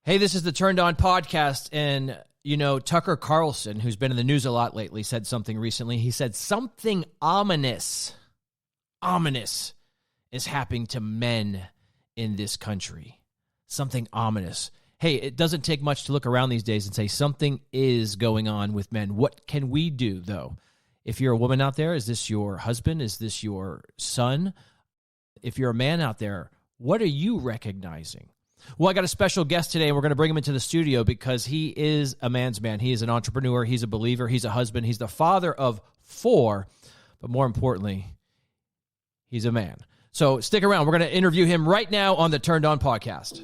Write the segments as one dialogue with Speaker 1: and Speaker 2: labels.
Speaker 1: Hey, this is the Turned On podcast, and, Tucker Carlson, who's been in the news a lot lately, said something recently. He said something ominous is happening to men in this country. Something ominous. Hey, it doesn't take much to look around these days and say something is going on with men. What can we do, though? If you're a woman out there, is this your husband? Is this your son? If you're a man out there, what are you recognizing? Well, I got a special guest today, and we're going to bring him into the studio because he is a man's man. He is an entrepreneur. He's a believer. He's a husband. He's the father of 4, but more importantly, he's a man. So stick around. We're going to interview him right now on the Turned On podcast.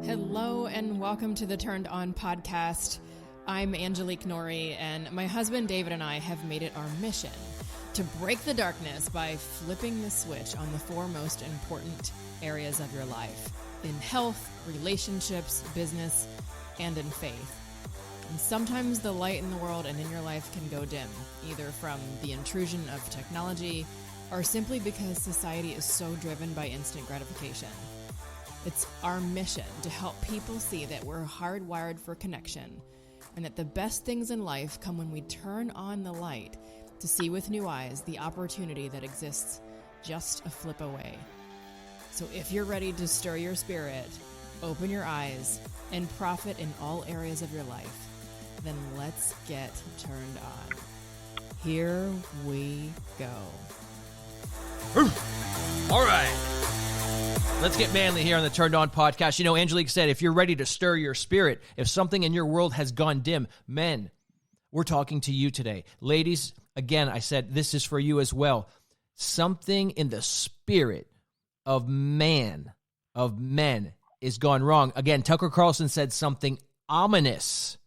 Speaker 2: Hello, and welcome to the Turned On podcast. I'm Angelique Norrie, and my husband David and I have made it our mission to break the darkness by flipping the switch on the 4 most important areas of your life: in health, relationships, business, and in faith. And sometimes the light in the world and in your life can go dim, either from the intrusion of technology or simply because society is so driven by instant gratification. It's our mission to help people see that we're hardwired for connection and that the best things in life come when we turn on the light to see with new eyes the opportunity that exists just a flip away. So if you're ready to stir your spirit, open your eyes, and profit in all areas of your life, then let's get turned on. Here we go.
Speaker 1: All right. Let's get manly here on the Turned On podcast. You know, Angelique said, if you're ready to stir your spirit, if something in your world has gone dim, men, we're talking to you today. Ladies, again, I said this is for you as well. Something in the spirit of men is gone wrong. Again, Tucker Carlson said something ominous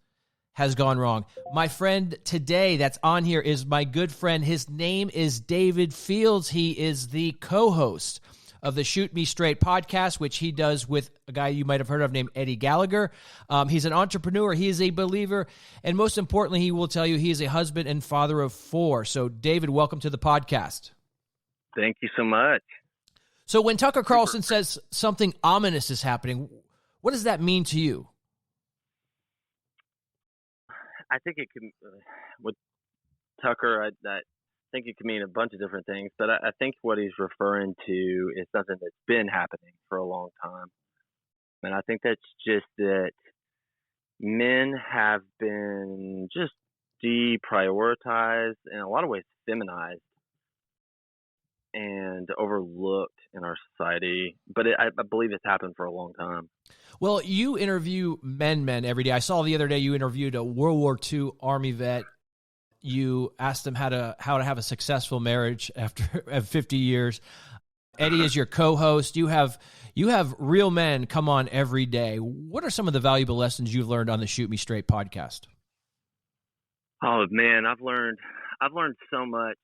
Speaker 1: has gone wrong. My friend today that's on here is my good friend. His name is David Fields. He is the co-host of the Shoot Me Straight podcast, which he does with a guy you might have heard of named Eddie Gallagher. He's an entrepreneur. He is a believer. And most importantly, he will tell you he is a husband and father of 4. So, David, welcome to the podcast.
Speaker 3: Thank you so much.
Speaker 1: So when Tucker Carlson says something ominous is happening, what does that mean to you?
Speaker 3: I think it can, with Tucker, I think it can mean a bunch of different things, but I think what he's referring to is something that's been happening for a long time. And I think that's just that men have been just deprioritized, in a lot of ways feminized and overlooked in our society. But I believe it's happened for a long time.
Speaker 1: Well, you interview men every day. I saw the other day you interviewed a World War II Army vet. You asked them how to have a successful marriage after 50 years. Eddie is your co-host. You have real men come on every day. What are some of the valuable lessons you've learned on the Shoot Me Straight podcast?
Speaker 3: Oh man, I've learned so much.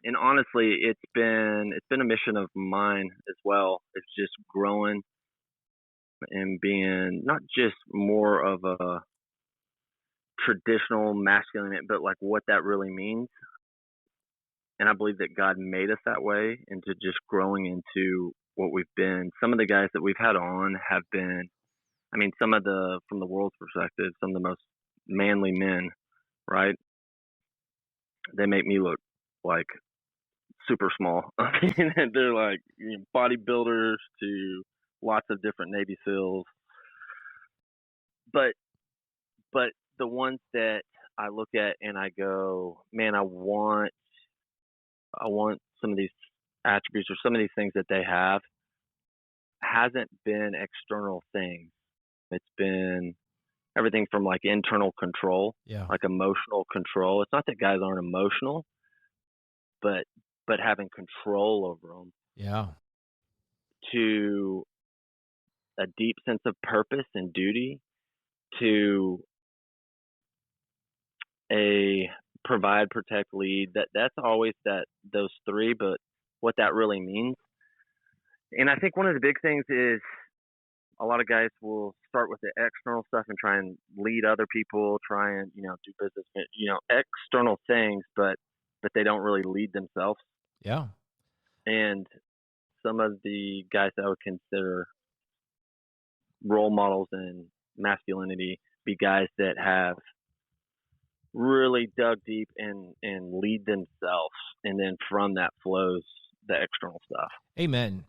Speaker 3: And honestly, it's been a mission of mine as well. It's just growing and being not just more of a traditional masculine, but like what that really means. And I believe that God made us that way, into just growing into what we've been. Some of the guys that we've had on have been, from the world's perspective, some of the most manly men, right? They make me look like super small. They're like bodybuilders to lots of different Navy SEALs. But the ones that I look at and I go, man, I want some of these attributes or some of these things that they have. Hasn't been external things. It's been everything from like internal control, like emotional control. It's not that guys aren't emotional, but having control over them.
Speaker 1: Yeah.
Speaker 3: To a deep sense of purpose and duty, to a provide, protect, lead. That's always those 3, but what that really means. And I think one of the big things is a lot of guys will start with the external stuff and try and lead other people, try and, do business, external things, but they don't really lead themselves.
Speaker 1: Yeah.
Speaker 3: And some of the guys that I would consider role models in masculinity be guys that have really dug deep and lead themselves, and then from that flows the external stuff.
Speaker 1: Amen.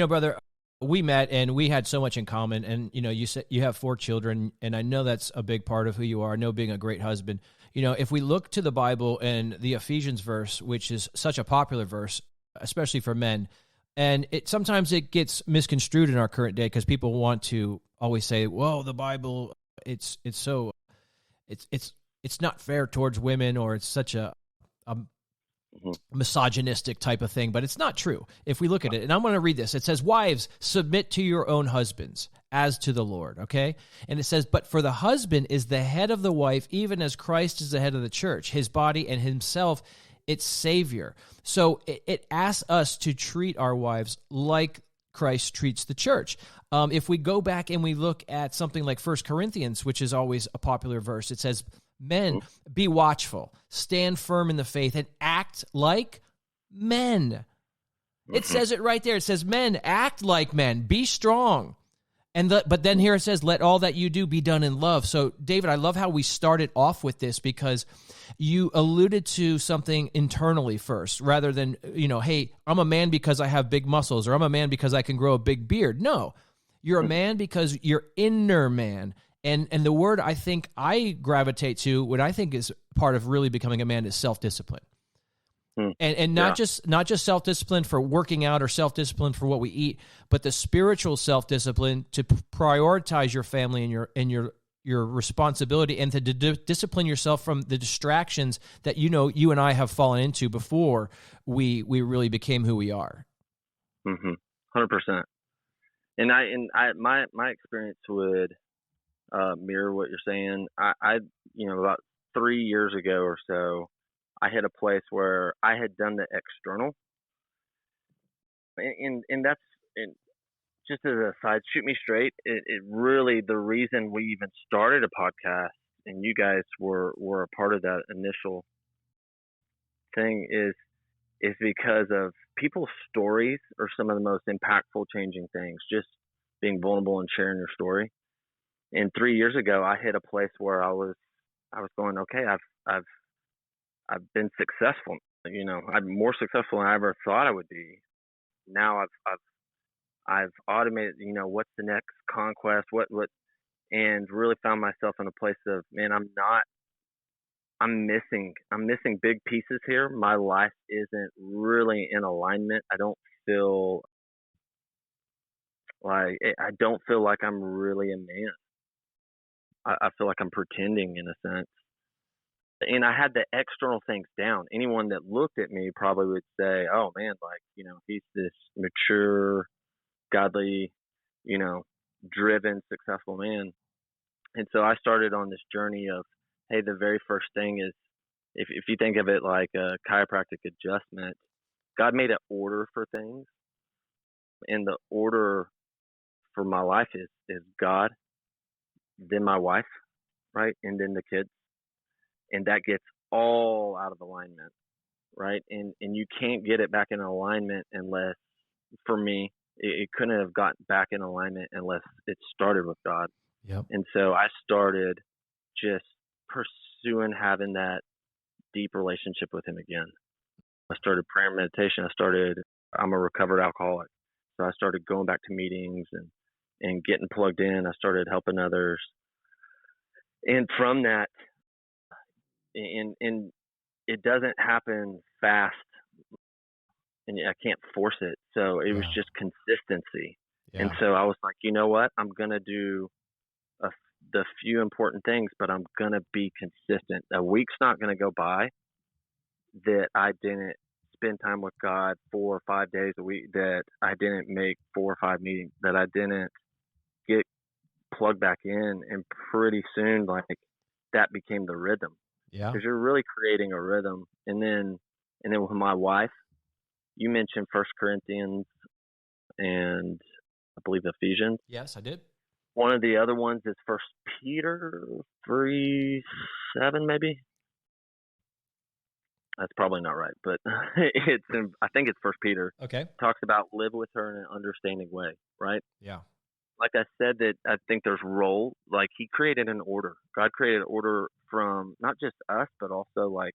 Speaker 1: Brother, we met and we had so much in common. And, you said you have 4 children, and I know that's a big part of who you are. I know being a great husband. If we look to the Bible and the Ephesians verse, which is such a popular verse, especially for men, and sometimes it gets misconstrued in our current day because people want to always say, well, the Bible, it's not fair towards women, or it's such a misogynistic type of thing, but it's not true if we look at it. And I'm going to read this. It says, wives, submit to your own husbands as to the Lord, okay? And it says, but for the husband is the head of the wife, even as Christ is the head of the church, his body, and himself its Savior. So it asks us to treat our wives like Christ treats the church. If we go back and we look at something like 1 Corinthians, which is always a popular verse, it says, men, be watchful, stand firm in the faith, and act like men. It says it right there. It says, men, act like men, be strong. But then here it says, let all that you do be done in love. So, David, I love how we started off with this, because you alluded to something internally first, rather than, hey, I'm a man because I have big muscles, or I'm a man because I can grow a big beard. No, you're a man because you're inner man. And the word I think I gravitate to, what I think is part of really becoming a man, is self-discipline. And not just self-discipline for working out or self-discipline for what we eat, but the spiritual self-discipline to prioritize your family and your responsibility, and to discipline yourself from the distractions that you and I have fallen into before we really became who we are.
Speaker 3: 100%. And my experience would mirror what you're saying. I about 3 years ago or so, I hit a place where I had done the external, and that's, and just as a side, shoot me straight. It really, the reason we even started a podcast, and you guys were a part of that initial thing, is because of people's stories are some of the most impactful, changing things. Just being vulnerable and sharing your story. And 3 years ago, I hit a place where I was going, okay, I've been successful. I'm more successful than I ever thought I would be. Now I've automated, what's the next conquest, what, and really found myself in a place of, man, I'm missing big pieces here. My life isn't really in alignment. I don't feel like I'm really a man. I feel like I'm pretending, in a sense. And I had the external things down. Anyone that looked at me probably would say, oh man, he's this mature, godly, driven, successful man. And so I started on this journey of, hey, the very first thing is, if you think of it like a chiropractic adjustment, God made an order for things. And the order for my life is God, then my wife, right? And then the kids. And that gets all out of alignment, right? And you can't get it back in alignment unless, for me, it couldn't have gotten back in alignment unless it started with God.
Speaker 1: Yep.
Speaker 3: And so I started just pursuing having that deep relationship with him again. I started prayer and meditation. I'm a recovered alcoholic. So I started going back to meetings and getting plugged in. I started helping others. And from that, and it doesn't happen fast, and I can't force it. So it was just consistency. Yeah. And so I was like, you know what? I'm going to do the few important things, but I'm going to be consistent. A week's not going to go by that I didn't spend time with God 4 or 5 days a week, that I didn't make 4 or 5 meetings, that I didn't get plugged back in. And pretty soon, that became the rhythm.
Speaker 1: Yeah.
Speaker 3: Because you're really creating a rhythm. And then with my wife, you mentioned 1 Corinthians and I believe Ephesians.
Speaker 1: Yes, I did.
Speaker 3: One of the other ones is 1 Peter 3:7, maybe. That's probably not right, but I think it's First Peter.
Speaker 1: Okay.
Speaker 3: Talks about live with her in an understanding way, right?
Speaker 1: Yeah.
Speaker 3: Like I said, that I think there's role. Like he created an order. God created an order from not just us, but also like,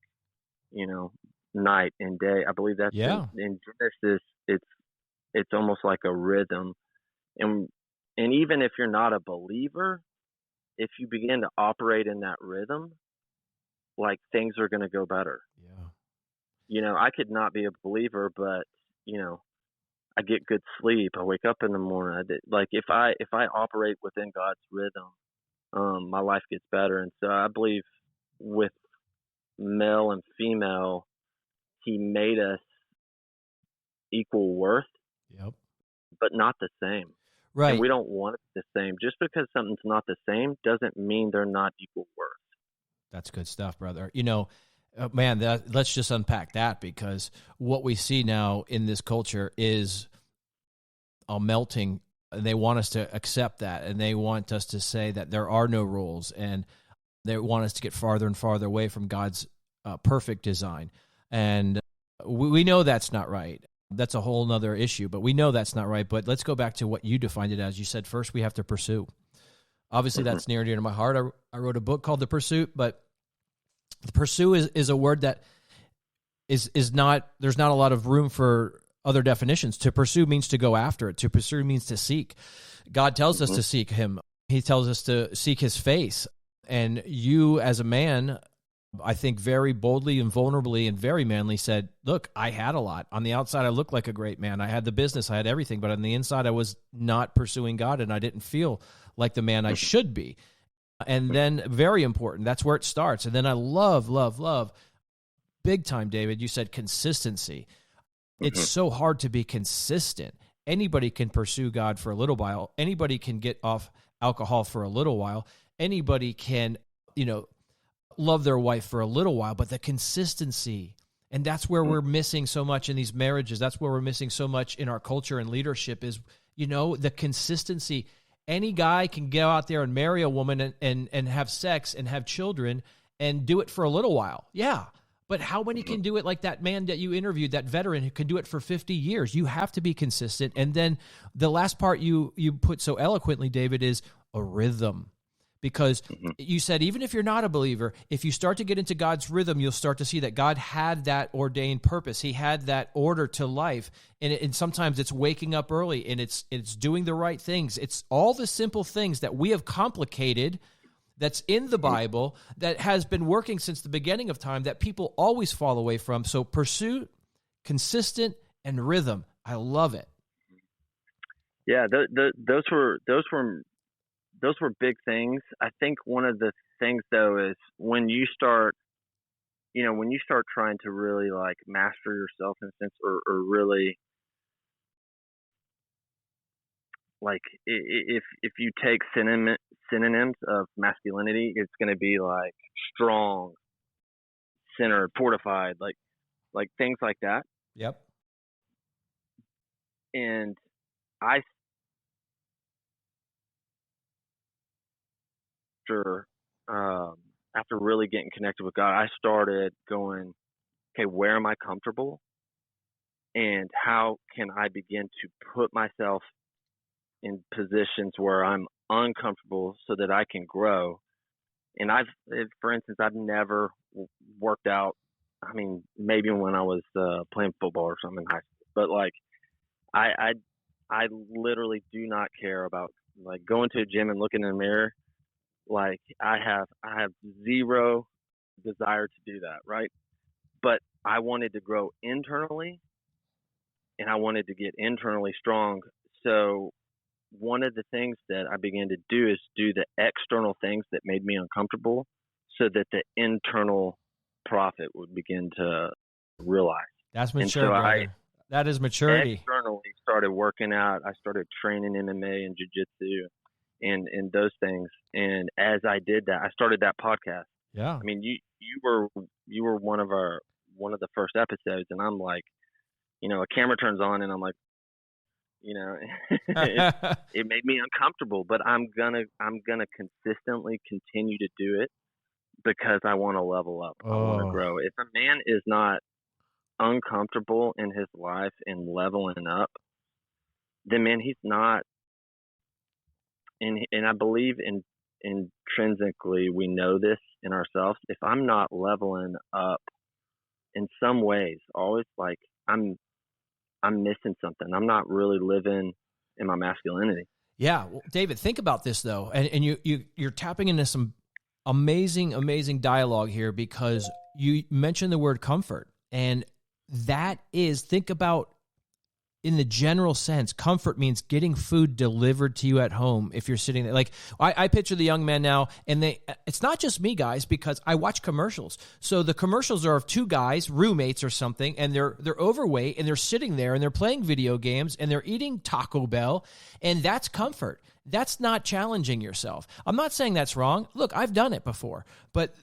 Speaker 3: you know, night and day. I believe that's
Speaker 1: Yeah.
Speaker 3: in Genesis. It's almost like a rhythm, and even if you're not a believer, if you begin to operate in that rhythm, like things are going to go better.
Speaker 1: Yeah.
Speaker 3: You know, I could not be a believer, but you know, I get good sleep. I wake up in the morning. Like if I operate within God's rhythm, my life gets better. And so I believe with male and female, He made us equal worth,
Speaker 1: Yep.
Speaker 3: but not the same. And
Speaker 1: Right.
Speaker 3: we don't want it the same. Just because something's not the same doesn't mean they're not equal worth.
Speaker 1: That's good stuff, brother. You know, man, let's just unpack that, because what we see now in this culture is a melting. They want us to accept that, and they want us to say that there are no rules, and they want us to get farther and farther away from God's perfect design. And we know that's not right. That's a whole nother issue, but we know that's not right. But let's go back to what you defined it as. You said first we have to pursue. Obviously, that's near and dear to my heart. I wrote a book called The Pursuit, but the pursue is a word that is not, there's not a lot of room for other definitions. To pursue means to go after it. To pursue means to seek. God tells us to seek Him. He tells us to seek His face. And you, as a man, I think very boldly and vulnerably and very manly said, look, I had a lot. On the outside, I looked like a great man. I had the business, I had everything, but on the inside, I was not pursuing God, and I didn't feel like the man I should be. And then, very important, that's where it starts. And then I love, big time, David, you said consistency. It's so hard to be consistent. Anybody can pursue God for a little while. Anybody can get off alcohol for a little while. Anybody can, love their wife for a little while, but the consistency, and that's where we're missing so much in these marriages. That's where we're missing so much in our culture and leadership is, the consistency. Any guy can go out there and marry a woman and have sex and have children and do it for a little while. Yeah. But how many can do it like that man that you interviewed, that veteran who can do it for 50 years? You have to be consistent. And then the last part you put so eloquently, David, is a rhythm. Because you said, even if you're not a believer, if you start to get into God's rhythm, you'll start to see that God had that ordained purpose. He had that order to life. And sometimes it's waking up early, and it's doing the right things. It's all the simple things that we have complicated that's in the Bible that has been working since the beginning of time that people always fall away from. So pursuit, consistent, and rhythm. I love it.
Speaker 3: Yeah, those were big things. I think one of the things though is when you start trying to really like master yourself in a sense, or really like if you take synonyms of masculinity, it's going to be like strong, centered, fortified, like things like that.
Speaker 1: Yep.
Speaker 3: And I after really getting connected with God, I started going, okay, where am I comfortable? And how can I begin to put myself in positions where I'm uncomfortable so that I can grow? And for instance, I've never worked out. I mean, maybe when I was playing football or something in high school, but like I literally do not care about like going to a gym and looking in the mirror. Like I have zero desire to do that, right? But I wanted to grow internally, and I wanted to get internally strong. So one of the things that I began to do is do the external things that made me uncomfortable so that the internal profit would begin to realize.
Speaker 1: That's mature, brother. That is maturity.
Speaker 3: Externally started working out. I started training MMA and jiu-jitsu and those things. And as I did that, I started that podcast.
Speaker 1: Yeah.
Speaker 3: I mean, you were one of the first episodes, and I'm like, a camera turns on and I'm like, it made me uncomfortable, but I'm gonna consistently continue to do it because I want to level up. I want to grow. If a man is not uncomfortable in his life and leveling up, then man, he's not. And I believe intrinsically we know this in ourselves. If I'm not leveling up in some ways, always like I'm missing something. I'm not really living in my masculinity.
Speaker 1: Yeah, well, David, think about this though, and you're tapping into some amazing dialogue here, because you mentioned the word comfort, and that is, think about, in the general sense, comfort means getting food delivered to you at home. If you're sitting there, like I picture the young men now, and it's not just me, guys, because I watch commercials. So the commercials are of two guys, roommates or something, and they're overweight, and they're sitting there, and they're playing video games, and they're eating Taco Bell, and that's comfort. That's not challenging yourself. I'm not saying that's wrong. Look, I've done it before, but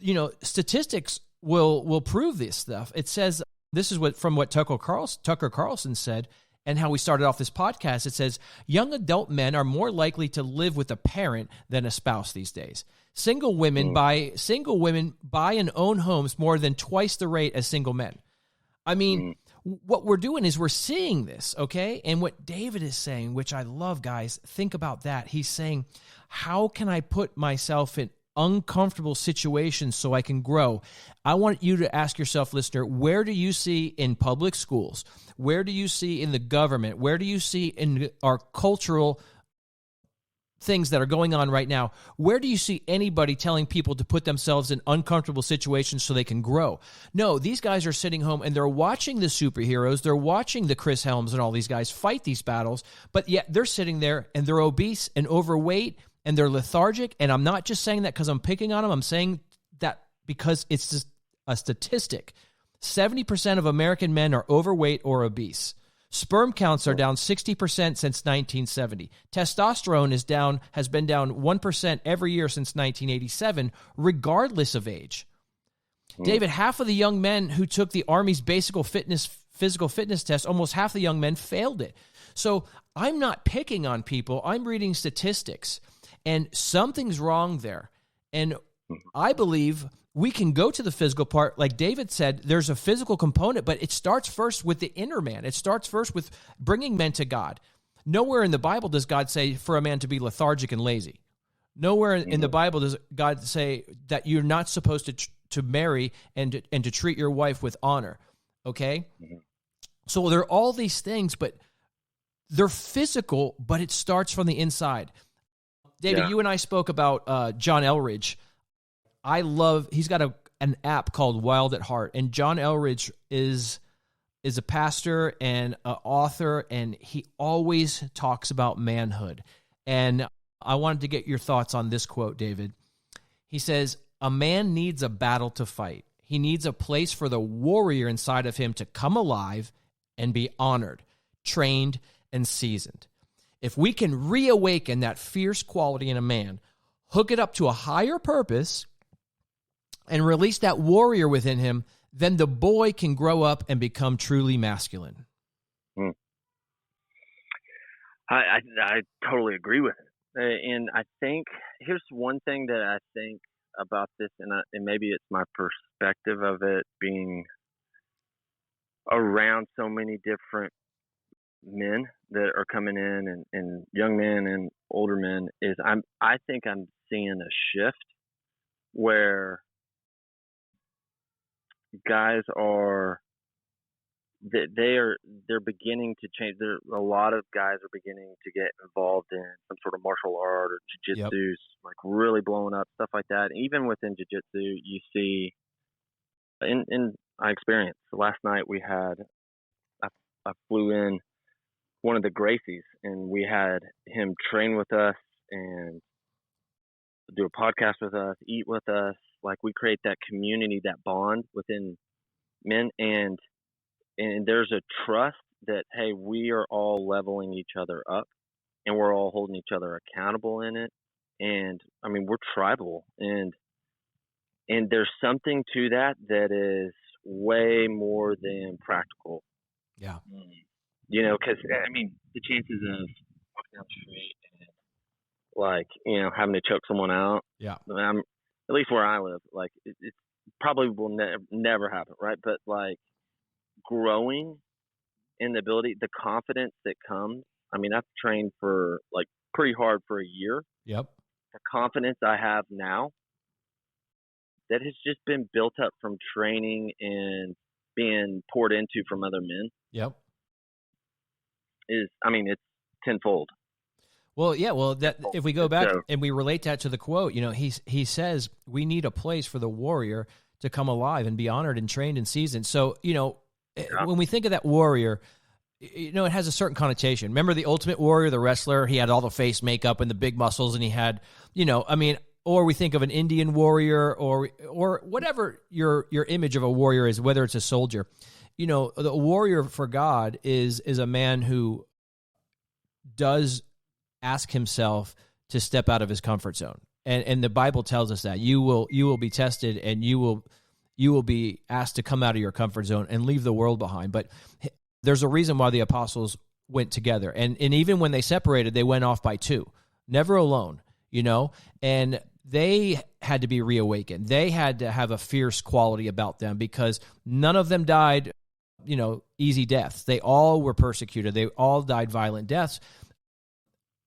Speaker 1: statistics will prove this stuff. It says, this is from what Tucker Carlson said, and how we started off this podcast. It says, young adult men are more likely to live with a parent than a spouse these days. Single women buy and own homes more than twice the rate as single men. I mean, what we're doing is we're seeing this, okay? And what David is saying, which I love, guys, think about that. He's saying, how can I put myself in uncomfortable situations so I can grow? I want you to ask yourself, listener, where do you see in public schools? Where do you see in the government? Where do you see in our cultural things that are going on right now? Where do you see anybody telling people to put themselves in uncomfortable situations so they can grow? No, these guys are sitting home and they're watching the superheroes. They're watching the Chris Helms and all these guys fight these battles, but yet they're sitting there and they're obese and overweight and they're lethargic. And I'm not just saying that because I'm picking on them. I'm saying that because it's just a statistic. 70% of American men are overweight or obese. Sperm counts are down 60% since 1970. Testosterone has been down 1% every year since 1987, regardless of age. David, half of the young men who took the Army's physical fitness test, almost half the young men failed it. So I'm not picking on people. I'm reading statistics, and something's wrong there. And I believe we can go to the physical part. Like David said, there's a physical component, but it starts first with the inner man. It starts first with bringing men to God. Nowhere in the Bible does God say for a man to be lethargic and lazy. Nowhere in the Bible does God say that you're not supposed to marry and to treat your wife with honor, okay? So there are all these things, but they're physical, but it starts from the inside. David, you and I spoke about John Elridge. He's got an app called Wild at Heart, and John Elridge is a pastor and an author, and he always talks about manhood. And I wanted to get your thoughts on this quote, David. He says, "A man needs a battle to fight. He needs a place for the warrior inside of him to come alive and be honored, trained, and seasoned. If we can reawaken that fierce quality in a man, hook it up to a higher purpose, and release that warrior within him, then the boy can grow up and become truly masculine."
Speaker 3: I totally agree with it. And I think here's one thing that I think about this, and maybe it's my perspective of it being around so many different men that are coming in, and young men and older men, is I think I'm seeing a shift where guys they're beginning to change. A lot of guys are beginning to get involved in some sort of martial art or jiu-jitsu, like really blowing up, stuff like that. Even within jiu-jitsu, you see, in I experienced last night, I flew in one of the Gracies, and we had him train with us and do a podcast with us, eat with us. Like, we create that community, that bond within men, and there's a trust that, hey, we are all leveling each other up, and we're all holding each other accountable in it. And I mean, we're tribal, and there's something to that is way more than practical.
Speaker 1: Yeah.
Speaker 3: Because I mean, the chances of walking down the street and, like, having to choke someone out.
Speaker 1: Yeah.
Speaker 3: at least where I live, like it probably will never happen, right? But like growing in the ability, the confidence that comes. I mean, I've trained for like pretty hard for a year.
Speaker 1: Yep.
Speaker 3: The confidence I have now that has just been built up from training and being poured into from other men
Speaker 1: Yep.
Speaker 3: is, I mean, it's tenfold.
Speaker 1: Well, yeah. Well, that if we go back
Speaker 3: So,
Speaker 1: and we relate that to the quote, he says we need a place for the warrior to come alive and be honored and trained and seasoned. So, when we think of that warrior, it has a certain connotation. Remember the Ultimate Warrior, the wrestler? He had all the face makeup and the big muscles, and he had, or we think of an Indian warrior, or whatever your image of a warrior is, whether it's a soldier. The warrior for God is a man who does ask himself to step out of his comfort zone. And the Bible tells us that you will be tested, and you will be asked to come out of your comfort zone and leave the world behind. But there's a reason why the apostles went together. And even when they separated, they went off by two, never alone, and they had to be reawakened. They had to have a fierce quality about them, because none of them died, easy deaths. They all were persecuted. They all died violent deaths.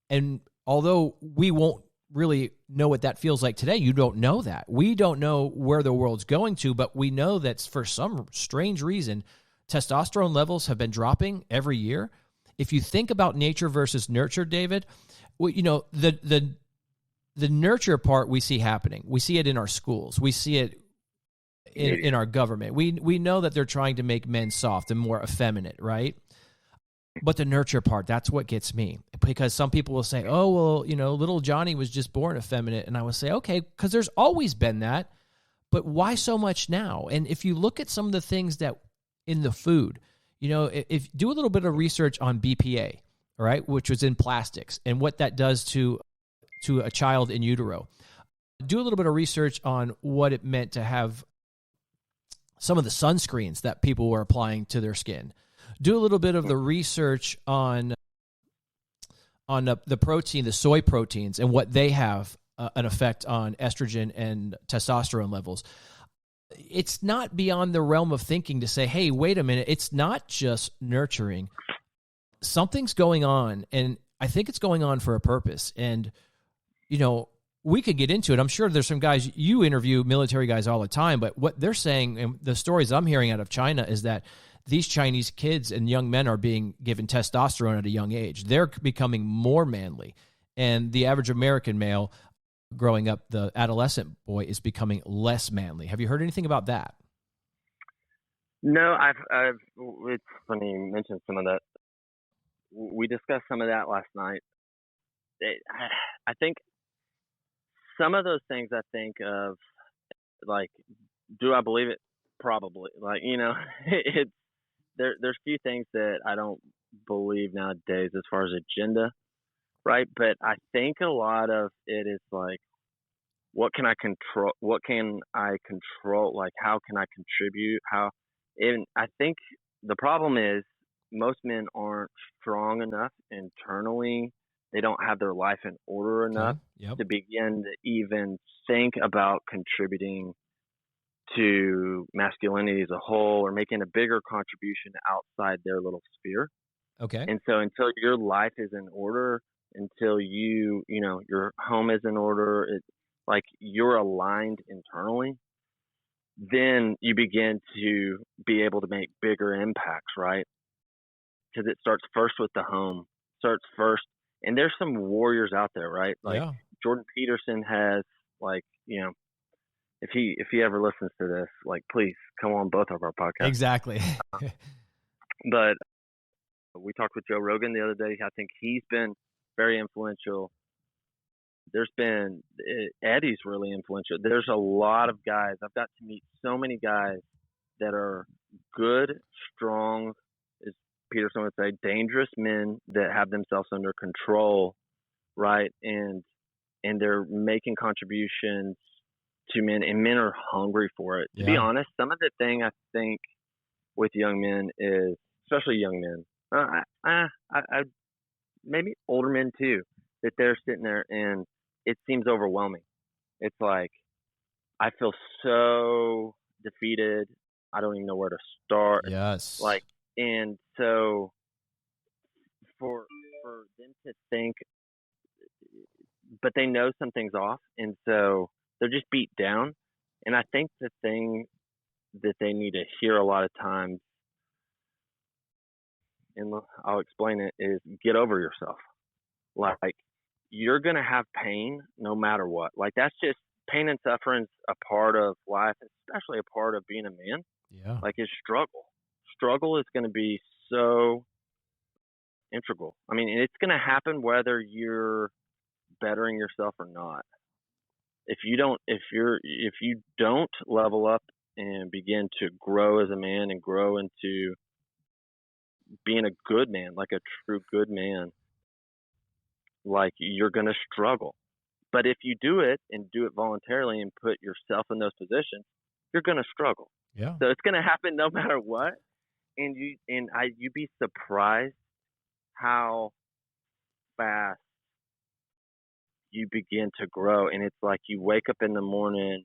Speaker 1: And although we won't really know what that feels like today, you don't know that. We don't know where the world's going to, but we know that for some strange reason, testosterone levels have been dropping every year. If you think about nature versus nurture, David, the nurture part we see happening. We see it in our schools. We see it in our government. We know that they're trying to make men soft and more effeminate, right? But the nurture part, that's what gets me. Because some people will say, oh, well, little Johnny was just born effeminate. And I would say, okay, because there's always been that. But why so much now? And if you look at some of the things that in the food, if do a little bit of research on BPA, all right, which was in plastics, and what that does to a child in utero. Do a little bit of research on what it meant to have some of the sunscreens that people were applying to their skin. Do a little bit of the research on the protein, the soy proteins, and what they have an effect on estrogen and testosterone levels. It's not beyond the realm of thinking to say, hey, wait a minute, it's not just nurturing. Something's going on, and I think it's going on for a purpose. And, we could get into it. I'm sure there's some guys, you interview military guys all the time, but what they're saying, and the stories I'm hearing out of China, is that these Chinese kids and young men are being given testosterone at a young age. They're becoming more manly. And the average American male growing up, the adolescent boy, is becoming less manly. Have you heard anything about that?
Speaker 3: No, I've it's funny you mentioned some of that. We discussed some of that last night. I think some of those things I think of, like, do I believe it? Probably. Like, it's there's few things that I don't believe nowadays as far as agenda, right? But I think a lot of it is like, what can I control? What can I control? Like, how can I contribute? And I think the problem is most men aren't strong enough internally. They don't have their life in order enough to begin to even think about contributing to masculinity as a whole, or making a bigger contribution outside their little sphere.
Speaker 1: Okay.
Speaker 3: And so until your life is in order, until your home is in order, it's like you're aligned internally, then you begin to be able to make bigger impacts, right? Because it starts first with the home, starts first. And there's some warriors out there, right? Like Jordan Peterson has, like, if he ever listens to this, like, please come on both of our podcasts.
Speaker 1: Exactly.
Speaker 3: But we talked with Joe Rogan the other day. I think he's been very influential. There's been Eddie's really influential. There's a lot of guys. I've got to meet so many guys that are good, strong, as Peterson would say, dangerous men that have themselves under control, right? And they're making contributions to men, and men are hungry for it. To be honest, some of the thing I think with young men is, especially young men, I maybe older men too, that they're sitting there and it seems overwhelming. It's like, I feel so defeated. I don't even know where to start.
Speaker 1: Yes.
Speaker 3: Like, and so for them to think, but they know something's off, and so they're just beat down. And I think the thing that they need to hear a lot of times, and I'll explain it, is get over yourself. Like, you're gonna have pain no matter what. Like, that's just pain and suffering's a part of life, especially a part of being a man.
Speaker 1: Yeah.
Speaker 3: Like, is struggle. Struggle is going to be so integral. I mean, it's going to happen whether you're bettering yourself or not. If you don't level up and begin to grow as a man and grow into being a good man, like a true good man, like, you're going to struggle. But if you do it and do it voluntarily and put yourself in those positions, you're going to struggle.
Speaker 1: Yeah.
Speaker 3: So it's going to happen no matter what. And you'd be surprised how fast you begin to grow. And it's like you wake up in the morning,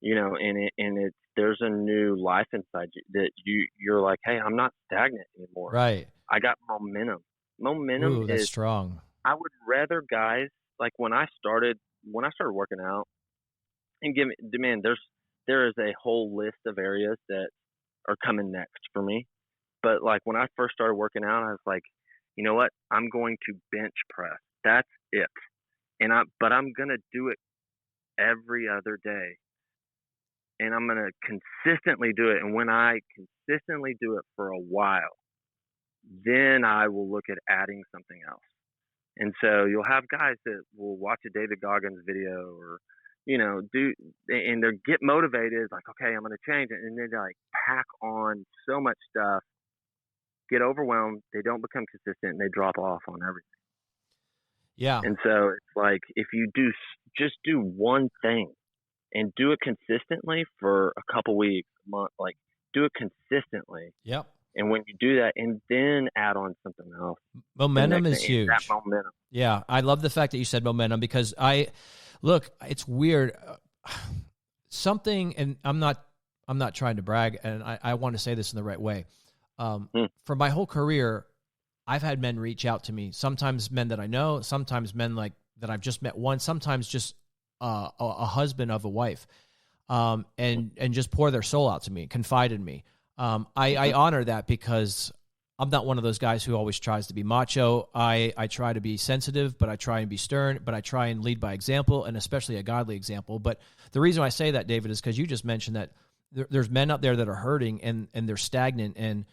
Speaker 3: and there's a new life inside you that you're like, hey, I'm not stagnant anymore.
Speaker 1: Right.
Speaker 3: I got momentum. Momentum
Speaker 1: that's
Speaker 3: is
Speaker 1: strong.
Speaker 3: I would rather guys, like, when I started working out, and there is a whole list of areas that are coming next for me. But like, when I first started working out, I was like, you know what? I'm going to bench press. That's it. But I'm going to do it every other day. And I'm going to consistently do it. And when I consistently do it for a while, then I will look at adding something else. And so you'll have guys that will watch a David Goggins video or, and they get motivated, like, okay, I'm going to change it. And then they like pack on so much stuff, get overwhelmed. They don't become consistent, and they drop off on everything.
Speaker 1: Yeah.
Speaker 3: And so it's like, if you just do one thing and do it consistently for a couple weeks, a month, like, do it consistently.
Speaker 1: Yep.
Speaker 3: And when you do that, and then add on something else,
Speaker 1: momentum is huge.
Speaker 3: That momentum.
Speaker 1: Yeah, I love the fact that you said momentum, because it's weird. Something, and I'm not trying to brag, and I want to say this in the right way. For my whole career, I've had men reach out to me. Sometimes men that I know, sometimes men like that I've just met once, sometimes just a husband of a wife, and just pour their soul out to me, confide in me. I honor that, because I'm not one of those guys who always tries to be macho. I try to be sensitive, but I try and be stern, but I try and lead by example, and especially a godly example. But the reason I say that, David, is because you just mentioned that there's men out there that are hurting and they're stagnant and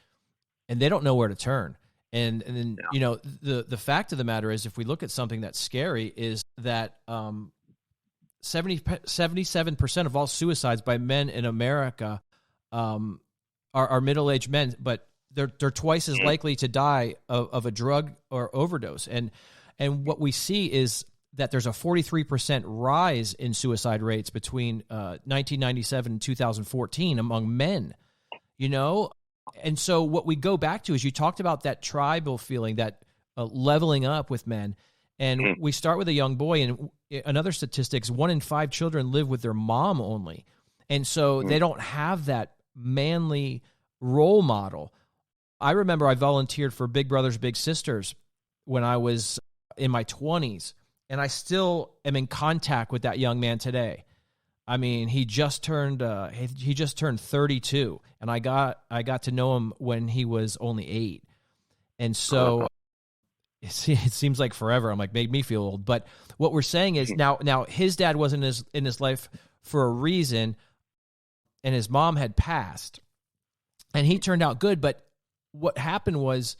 Speaker 1: they don't know where to turn. And then, the fact of the matter is, if we look at something that's scary, is that 77% of all suicides by men in America are middle-aged men, but they're twice as likely to die of a drug or overdose. And what we see is that there's a 43% rise in suicide rates between 1997 and 2014 among men, And so what we go back to is, you talked about that tribal feeling, that leveling up with men. And we start with a young boy, and another statistics, 1 in 5 children live with their mom only. And so they don't have that manly role model. I remember I volunteered for Big Brothers Big Sisters when I was in my 20s, and I still am in contact with that young man today. I mean, he just turned 32, and I got to know him when he was only 8. And so it seems like forever. I'm like, made me feel old. But what we're saying is, now his dad wasn't in his life for a reason, and his mom had passed, and he turned out good. But what happened was,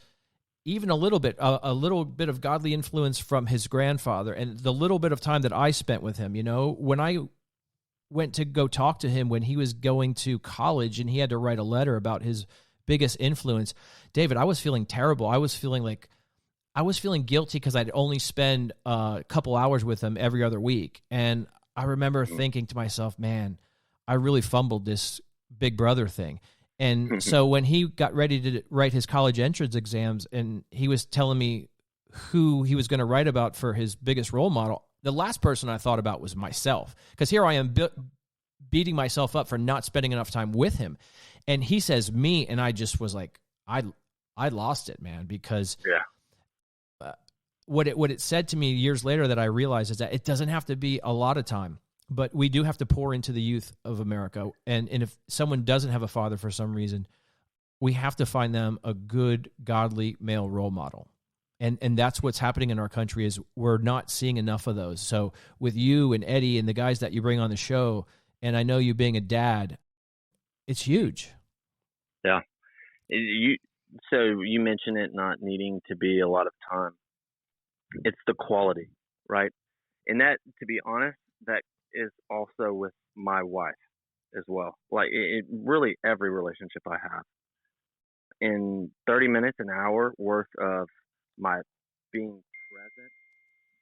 Speaker 1: even a little bit of godly influence from his grandfather, and the little bit of time that I spent with him, when I went to go talk to him when he was going to college and he had to write a letter about his biggest influence, David, I was feeling terrible. I was feeling guilty because I'd only spend a couple hours with him every other week. And I remember thinking to myself, man, I really fumbled this big brother thing. And so when he got ready to write his college entrance exams, and he was telling me who he was going to write about for his biggest role model, the last person I thought about was myself. Because here I am beating myself up for not spending enough time with him. And he says me, and I just was like, I lost it, man, because what it said to me years later that I realized is that it doesn't have to be a lot of time, but we do have to pour into the youth of America. And if someone doesn't have a father for some reason, we have to find them a good, godly male role model. And that's what's happening in our country is we're not seeing enough of those. So with you and Eddie and the guys that you bring on the show, and I know you being a dad, it's huge.
Speaker 3: Yeah. So you mentioned it not needing to be a lot of time. It's the quality, right? And that, to be honest, that is also with my wife as well. Like it really every relationship I have. In 30 minutes, an hour worth of my being present,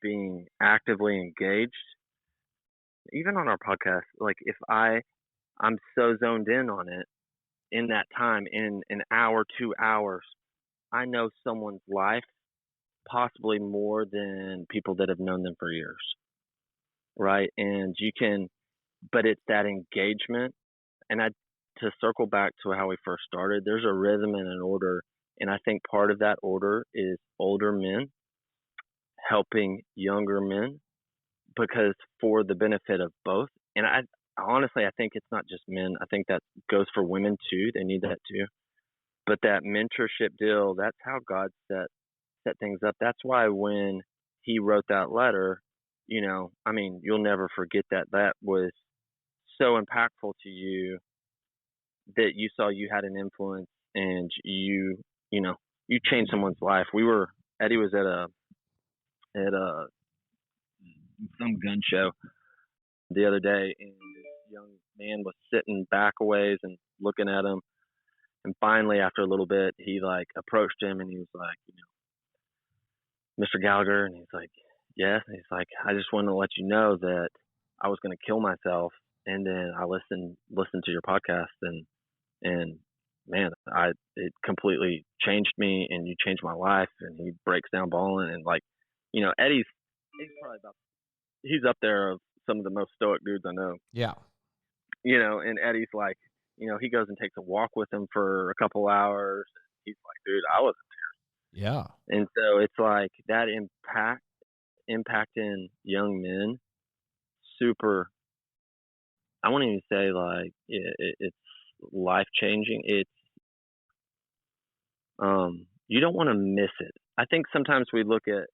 Speaker 3: being actively engaged, even on our podcast, like if I'm so zoned in on it in that time, in an hour, 2 hours, I know someone's life possibly more than people that have known them for years. Right. And but it's that engagement. And to circle back to how we first started, there's a rhythm and an order. And I think part of that order is older men helping younger men, because for the benefit of both. And I think it's not just men. I think that goes for women too. They need that too. But that mentorship deal, that's how God set things up. That's why when he wrote that letter, you'll never forget that. That was so impactful to you that you saw you had an influence and you changed someone's life. Eddie was at some gun show the other day, and this young man was sitting back a ways and looking at him. And finally, after a little bit, he approached him and he was like, Mr. Gallagher, and he's like, yes. And he's like, I just wanted to let you know that I was going to kill myself, and then I listened to your podcast, and man, it completely changed me, and you changed my life. And he breaks down bawling, and Eddie's probably he's up there of some of the most stoic dudes I know.
Speaker 1: Yeah.
Speaker 3: And Eddie's like, he goes and takes a walk with him for a couple hours. He's like, dude, I was in tears.
Speaker 1: Yeah.
Speaker 3: And so it's like that impacting young men, super, I won't even say it's life changing. It's, you don't want to miss it. I think sometimes we'll look at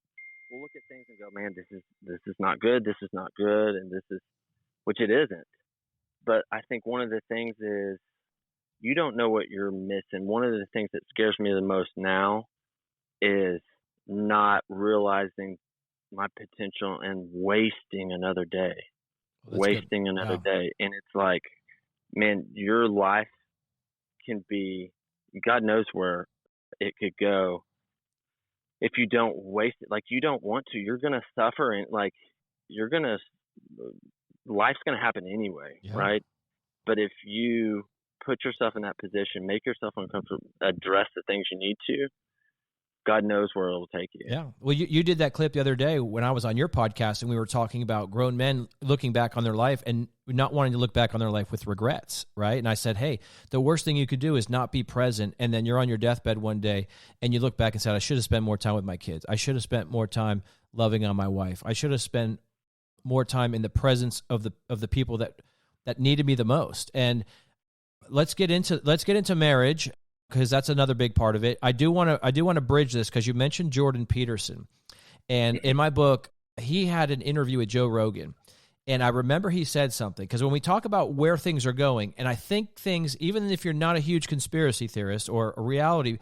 Speaker 3: things and go, man, this is not good. This is not good. And which it isn't. But I think one of the things is you don't know what you're missing. One of the things that scares me the most now is not realizing my potential and wasting another day. Day. And it's like, man, your life can be, God knows where it could go if you don't waste it. Like, you don't want to. You're going to suffer, and life's going to happen anyway, right? But if you put yourself in that position, make yourself uncomfortable, address the things you need to, God knows where it'll take you.
Speaker 1: Yeah. Well, you did that clip the other day when I was on your podcast, and we were talking about grown men looking back on their life and not wanting to look back on their life with regrets, right? And I said, hey, the worst thing you could do is not be present, and then you're on your deathbed one day, and you look back and said, I should have spent more time with my kids. I should have spent more time loving on my wife. I should have spent more time in the presence of the people that needed me the most. And let's get into marriage, because that's another big part of it. I do want to bridge this, because you mentioned Jordan Peterson, and in my book, he had an interview with Joe Rogan, and I remember he said something, because when we talk about where things are going, and I think things, even if you're not a huge conspiracy theorist, or a reality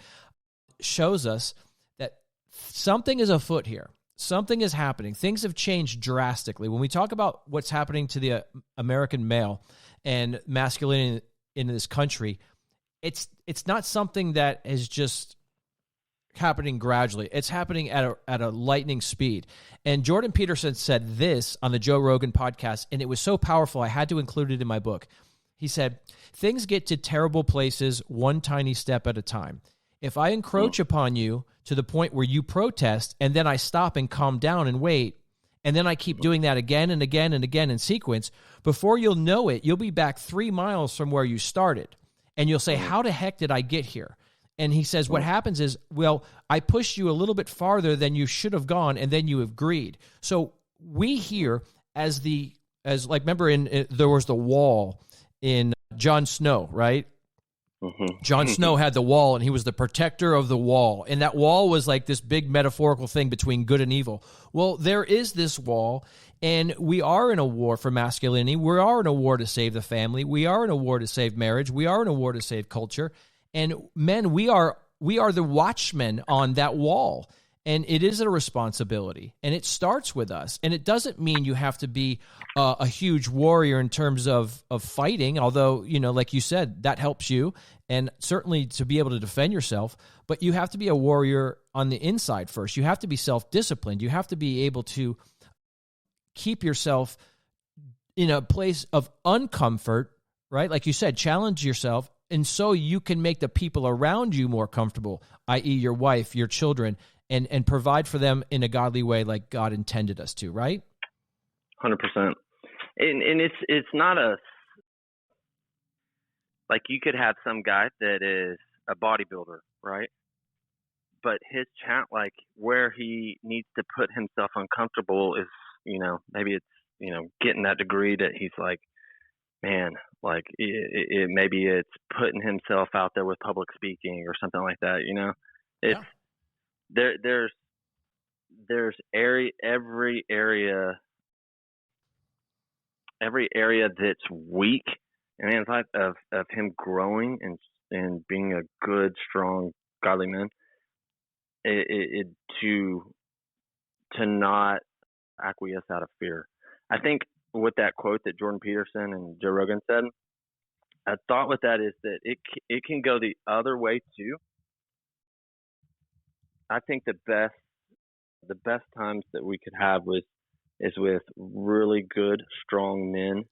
Speaker 1: shows us that something is afoot here. Something is happening. Things have changed drastically. When we talk about what's happening to the American male and masculinity in this country, it's not something that is just happening gradually. It's happening at a lightning speed. And Jordan Peterson said this on the Joe Rogan podcast, and it was so powerful, I had to include it in my book. He said, things get to terrible places one tiny step at a time. If I encroach upon you to the point where you protest, and then I stop and calm down and wait, And then I keep doing that again and again and again in sequence. Before you'll know it, you'll be back 3 miles from where you started. And you'll say, how the heck did I get here? And he says, what happens is, well, I pushed you a little bit farther than you should have gone, and then you agreed. So we here, remember there was the wall in Jon Snow, right? Jon Snow had the wall, and he was the protector of the wall. And that wall was like this big metaphorical thing between good and evil. Well, there is this wall, and we are in a war for masculinity. We are in a war to save the family. We are in a war to save marriage. We are in a war to save culture. And men, we are the watchmen on that wall. And it is a responsibility, and it starts with us. And it doesn't mean you have to be a huge warrior in terms of fighting, although, like you said, that helps you, and certainly to be able to defend yourself. But you have to be a warrior on the inside first. You have to be self-disciplined. You have to be able to keep yourself in a place of uncomfort, right? Like you said, challenge yourself, and so you can make the people around you more comfortable, i.e. your wife, your children, and provide for them in a godly way like God intended us to, right?
Speaker 3: 100%. And it's not like you could have some guy that is a bodybuilder, right? But his like where he needs to put himself uncomfortable is, maybe it's, getting that degree that he's like, man, like maybe it's putting himself out there with public speaking or something like that, It's, There's every area that's weak in his life of him growing and being a good, strong, godly man. To not acquiesce out of fear. I think with that quote that Jordan Peterson and Joe Rogan said, a thought with that is that it can go the other way too. I think the best times that we could have is with really good, strong men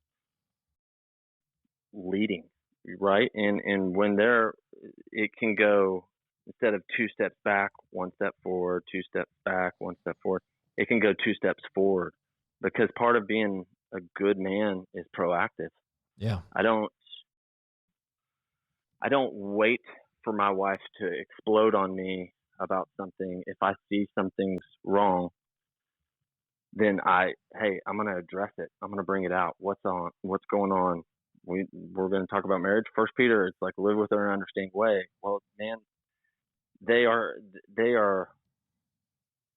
Speaker 3: leading, right? And when it can go, instead of 2 steps back, 1 step forward, 2 steps back, 1 step forward, it can go 2 steps forward, because part of being a good man is proactive.
Speaker 1: Yeah.
Speaker 3: I don't wait for my wife to explode on me about something. If I see something's wrong, then I'm going to address it. I'm going to bring it out. What's going on? We're going to talk about marriage. 1 Peter, it's like live with her in an understanding way. Well, man, they are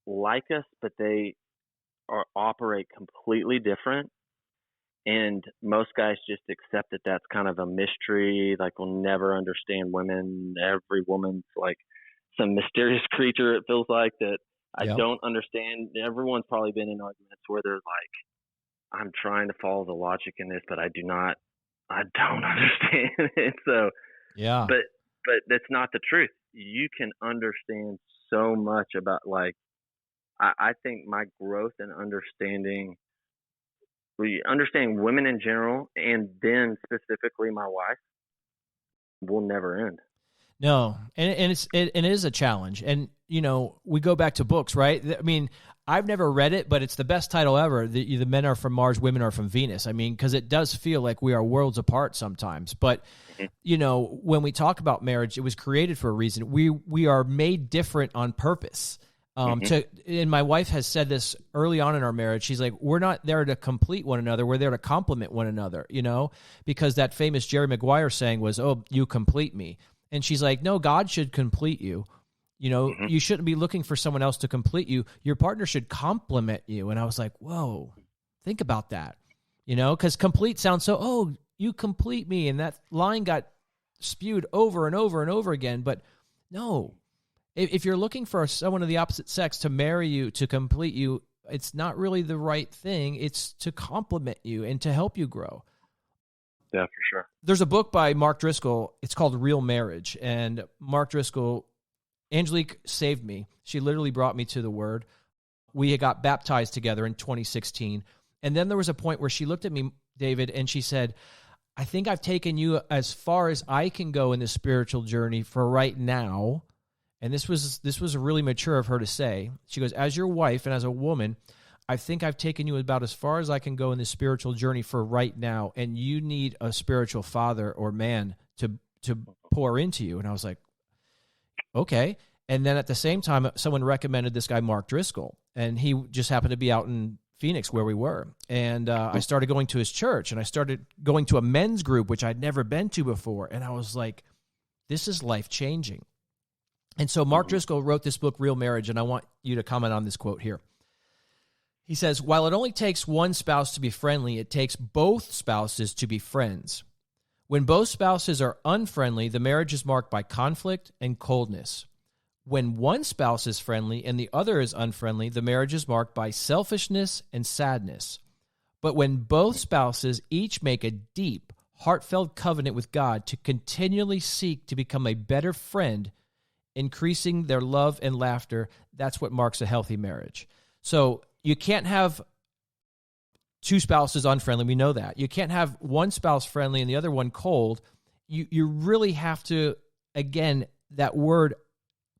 Speaker 3: like us, but they operate completely different. And most guys just accept that that's kind of a mystery. Like, we'll never understand women. Every woman's like some mysterious creature, it feels like, that I don't understand. Everyone's probably been in arguments where they're like, I'm trying to follow the logic in this, but I don't understand it. So,
Speaker 1: yeah.
Speaker 3: But that's not the truth. You can understand so much about, like, I think my growth and understanding women in general, and then specifically my wife, will never end.
Speaker 1: No, and it is a challenge. And, we go back to books, right? I mean, I've never read it, but it's the best title ever. The men are from Mars, women are from Venus. I mean, because it does feel like we are worlds apart sometimes. But, when we talk about marriage, it was created for a reason. We are made different on purpose. And my wife has said this early on in our marriage. She's like, we're not there to complete one another. We're there to complement one another, because that famous Jerry Maguire saying was, "Oh, you complete me." And she's like, no, God should complete you. You shouldn't be looking for someone else to complete you. Your partner should complement you. And I was like, whoa, think about that, because complete sounds so, oh, you complete me. And that line got spewed over and over and over again. But no, if you're looking for someone of the opposite sex to marry you, to complete you, it's not really the right thing. It's to complement you and to help you grow.
Speaker 3: Yeah, for sure.
Speaker 1: There's a book by Mark Driscoll. It's called Real Marriage. And Mark Driscoll, Angelique saved me. She literally brought me to the Word. We got baptized together in 2016. And then there was a point where she looked at me, David, and she said, I think I've taken you as far as I can go in the spiritual journey for right now. And this was really mature of her to say. She goes, as your wife and as a woman, I think I've taken you about as far as I can go in this spiritual journey for right now, and you need a spiritual father or man to pour into you. And I was like, okay. And then at the same time, someone recommended this guy, Mark Driscoll, and he just happened to be out in Phoenix where we were. And I started going to his church, and I started going to a men's group, which I'd never been to before. And I was like, this is life-changing. And so Mark Driscoll wrote this book, Real Marriage, and I want you to comment on this quote here. He says, while it only takes one spouse to be friendly, it takes both spouses to be friends. When both spouses are unfriendly, the marriage is marked by conflict and coldness. When one spouse is friendly and the other is unfriendly, the marriage is marked by selfishness and sadness. But when both spouses each make a deep, heartfelt covenant with God to continually seek to become a better friend, increasing their love and laughter, that's what marks a healthy marriage. So you can't have two spouses unfriendly. We know that. You can't have one spouse friendly and the other one cold. You really have to, again, that word,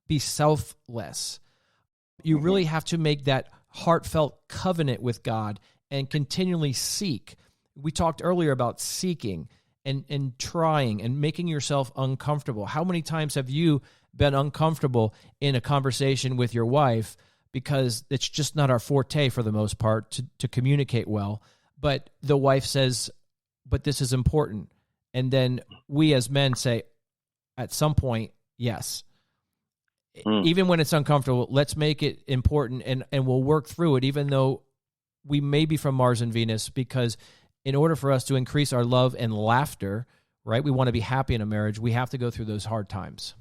Speaker 1: be selfless. You really have to make that heartfelt covenant with God and continually seek. We talked earlier about seeking and trying and making yourself uncomfortable. How many times have you been uncomfortable in a conversation with your wife because it's just not our forte for the most part to communicate well, but the wife says, but this is important. And then we as men say, at some point, yes. Even when it's uncomfortable, let's make it important and we'll work through it, even though we may be from Mars and Venus, because in order for us to increase our love and laughter, right, we want to be happy in a marriage, we have to go through those hard times.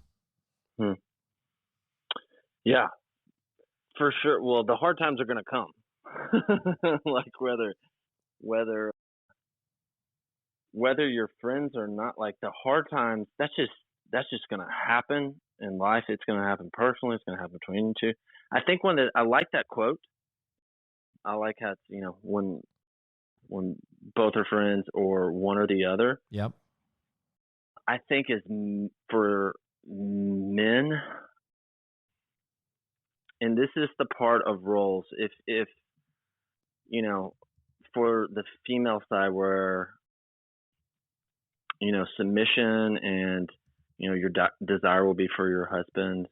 Speaker 3: Yeah, for sure. Well, the hard times are going to come. Like whether you're friends or not, like the hard times, that's just going to happen in life. It's going to happen personally. It's going to happen between you two. I think I like that quote. I like how it's, when both are friends or one or the other.
Speaker 1: Yep.
Speaker 3: I think for men, and this is the part of roles. If for the female side where submission and your desire will be for your husband,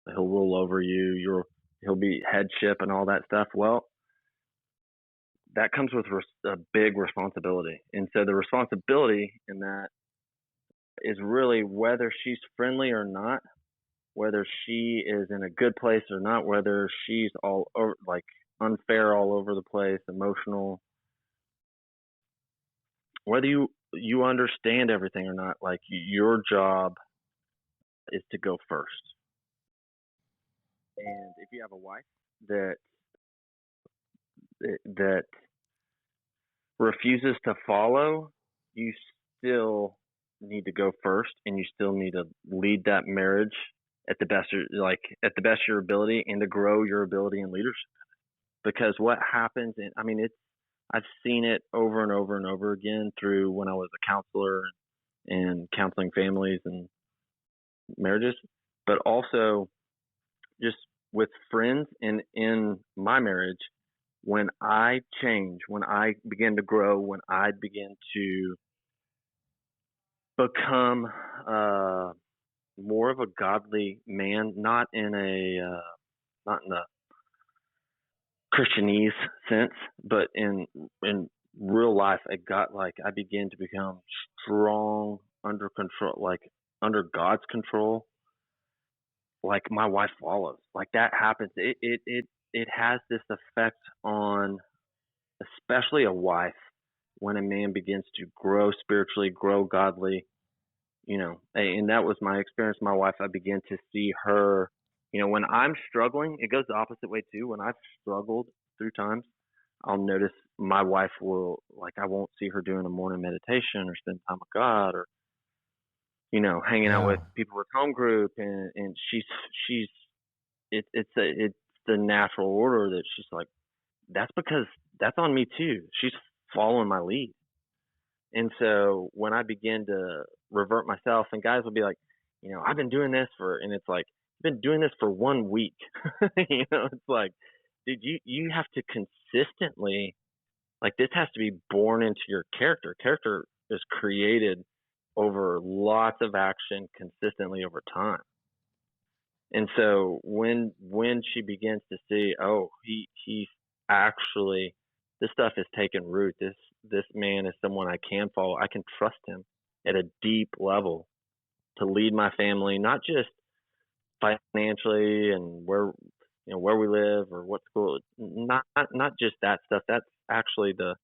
Speaker 3: he'll rule over you, he'll be headship and all that stuff. Well, that comes with a big responsibility. And so the responsibility in that is really whether she's friendly or not, whether she is in a good place or not, whether she's all over, like unfair all over the place, emotional, whether you understand everything or not, like your job is to go first. And if you have a wife that refuses to follow, you still need to go first, and you still need to lead that marriage at the best of your ability, and to grow your ability in leadership. Because what happens, I've seen it over and over and over again through when I was a counselor and counseling families and marriages, but also just with friends and in my marriage. When I change, when I begin to grow, when I begin to become more of a godly man, not in the Christianese sense, but in real life, I begin to become strong, under control, like under God's control. Like my wife follows. Like that happens. It has this effect on, especially a wife, when a man begins to grow spiritually, grow godly, and that was my experience. My wife, I began to see her, when I'm struggling, it goes the opposite way too. When I've struggled through times, I'll notice my wife will, like, I won't see her doing a morning meditation or spend time with God or, hanging out with people with home group. And it's the natural order that she's like, that's because that's on me too. She's following my lead. And so when I begin to revert myself, and guys will be like, I've been doing this and it's like, I've been doing this for 1 week. It's like, dude, you have to consistently, like, this has to be born into your character. Character is created over lots of action consistently over time. And so when she begins to see, oh, he's actually, this stuff has taken root. This man is someone I can follow. I can trust him at a deep level to lead my family, not just financially and where we live or what school, not just that stuff. That's actually the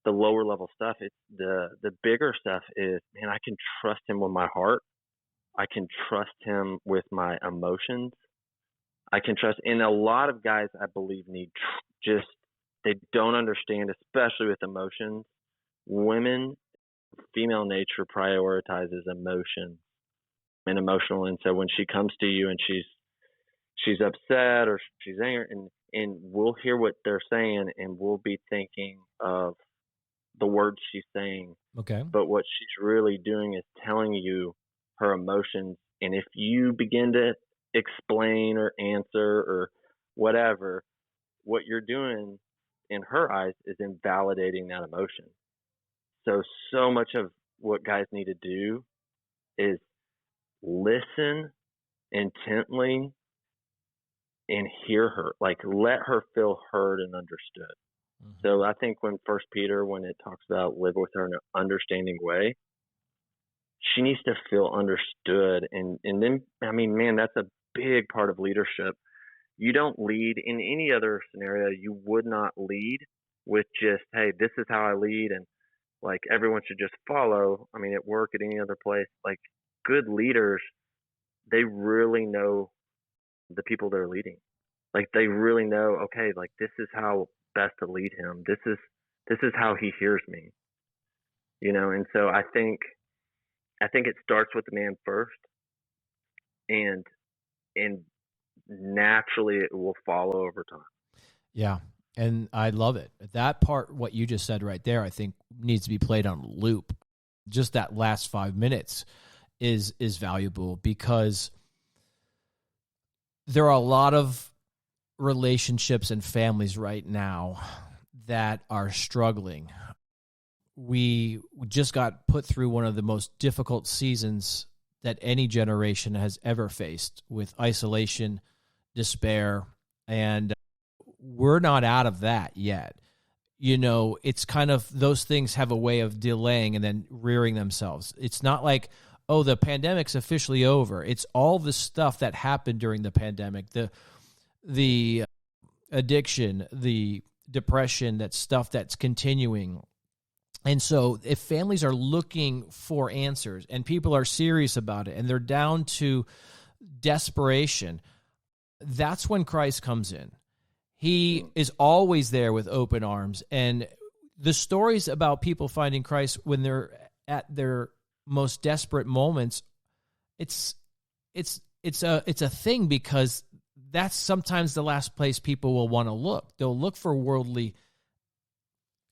Speaker 3: lower level stuff. It's the bigger stuff is, man, I can trust him with my heart. I can trust him with my emotions. I can trust, and a lot of guys, I believe, they don't understand, especially with emotions. Women, female nature prioritizes emotion and emotional. And so when she comes to you and she's upset or she's angry, and we'll hear what they're saying and we'll be thinking of the words she's saying.
Speaker 1: Okay.
Speaker 3: But what she's really doing is telling you her emotions. And if you begin to explain or answer or whatever, what you're doing in her eyes is invalidating that emotion. So much of what guys need to do is listen intently and hear her, like let her feel heard and understood. Mm-hmm. So I think when First Peter, when it talks about live with her in an understanding way, she needs to feel understood. And then, I mean, man, that's a big part of leadership. You don't lead in any other scenario. You would not lead with just, hey, this is how I lead, and like everyone should just follow. I mean, at work, at any other place, like good leaders, they really know the people they're leading. Like they really know, okay, like this is how best to lead him. This is how he hears me. And so I think it starts with the man first, and naturally it will follow over time.
Speaker 1: Yeah. And I love it. That part, what you just said right there, I think needs to be played on loop. Just that last 5 minutes is valuable, because there are a lot of relationships and families right now that are struggling. We just got put through one of the most difficult seasons that any generation has ever faced, with isolation, despair, and we're not out of that yet. It's kind of, those things have a way of delaying and then rearing themselves. It's not like, oh, the pandemic's officially over. It's all the stuff that happened during the pandemic, the addiction, the depression, that stuff that's continuing. And so if families are looking for answers and people are serious about it and they're down to desperation, that's when Christ comes in. He is always there with open arms. And the stories about people finding Christ when they're at their most desperate moments, it's a thing, because that's sometimes the last place people will want to look. They'll look for worldly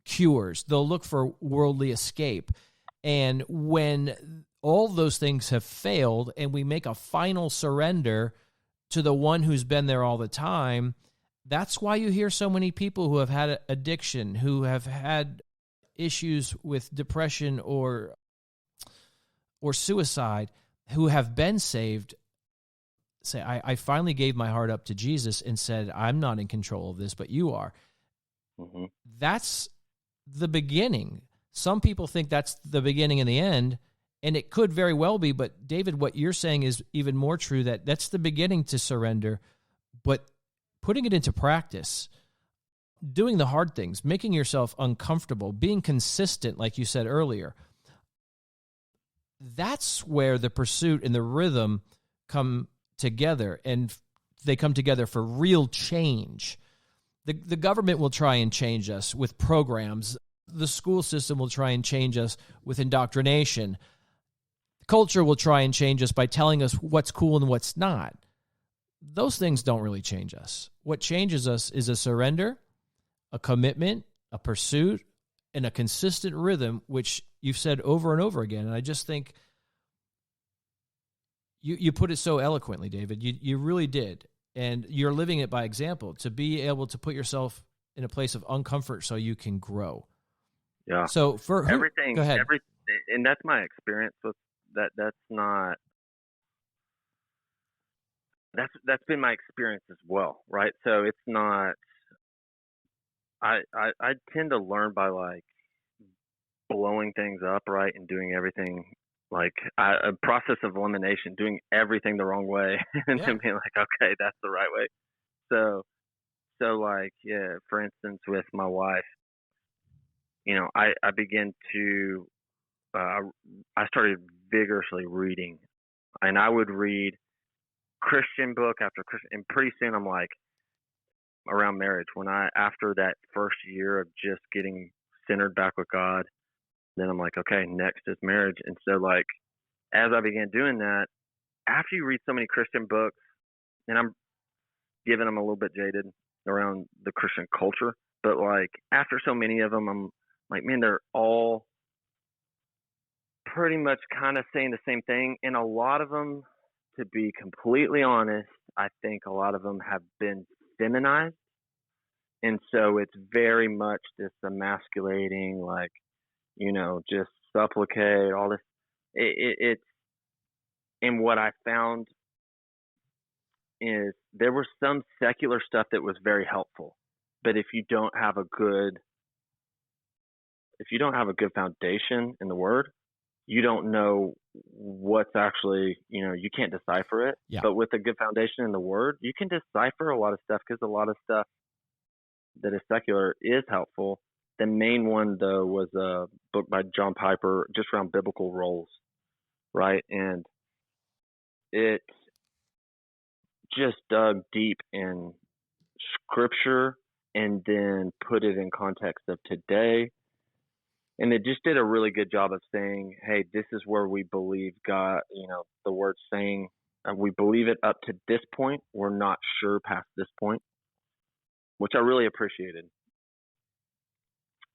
Speaker 1: cures. They'll look for worldly escape. And when all those things have failed and we make a final surrender to the one who's been there all the time, that's why you hear so many people who have had addiction, who have had issues with depression or suicide, who have been saved, say, I finally gave my heart up to Jesus and said, I'm not in control of this, but you are. Mm-hmm. That's the beginning. Some people think that's the beginning and the end, and it could very well be. But David, what you're saying is even more true, that that's the beginning to surrender, but putting it into practice, doing the hard things, making yourself uncomfortable, being consistent, like you said earlier, that's where the pursuit and the rhythm come together, and they come together for real change. The government will try and change us with programs. The school system will try and change us with indoctrination. Culture will try and change us by telling us what's cool and what's not. Those things don't really change us. What changes us is a surrender, a commitment, a pursuit, and a consistent rhythm, which you've said over and over again. And I just think you put it so eloquently, David. You really did. And you're living it by example, to be able to put yourself in a place of uncomfort so you can grow.
Speaker 3: Yeah.
Speaker 1: So for who,
Speaker 3: Everything,
Speaker 1: go ahead.
Speaker 3: And that's my experience with that. That's been my experience as well, right? So it's not. I tend to learn by like blowing things up, right, and doing everything like a process of elimination, doing everything the wrong way, and then being like, okay, that's the right way. So like, yeah, for instance, with my wife, I began to I started vigorously reading, and I would read Christian book after Christian, and pretty soon I'm like, around marriage, after that first year of just getting centered back with God, then I'm like, okay, next is marriage. And so like, as I began doing that, after you read so many Christian books, and I'm giving them a little bit jaded around the Christian culture, but like after so many of them, I'm like, man, they're all pretty much kind of saying the same thing. And a lot of them, to be completely honest, I think a lot of them have been feminized. And so it's very much this emasculating, like, just supplicate, all this. It's, and what I found is there was some secular stuff that was very helpful. But if you don't have a good foundation in the word, you don't know what's actually, you can't decipher it.
Speaker 1: Yeah.
Speaker 3: But with a good foundation in the word, you can decipher a lot of stuff, because a lot of stuff that is secular is helpful. The main one, though, was a book by John Piper just around biblical roles, right? And it just dug deep in scripture and then put it in context of today. And it just did a really good job of saying, hey, this is where we believe God, the word saying, we believe it up to this point. We're not sure past this point, which I really appreciated.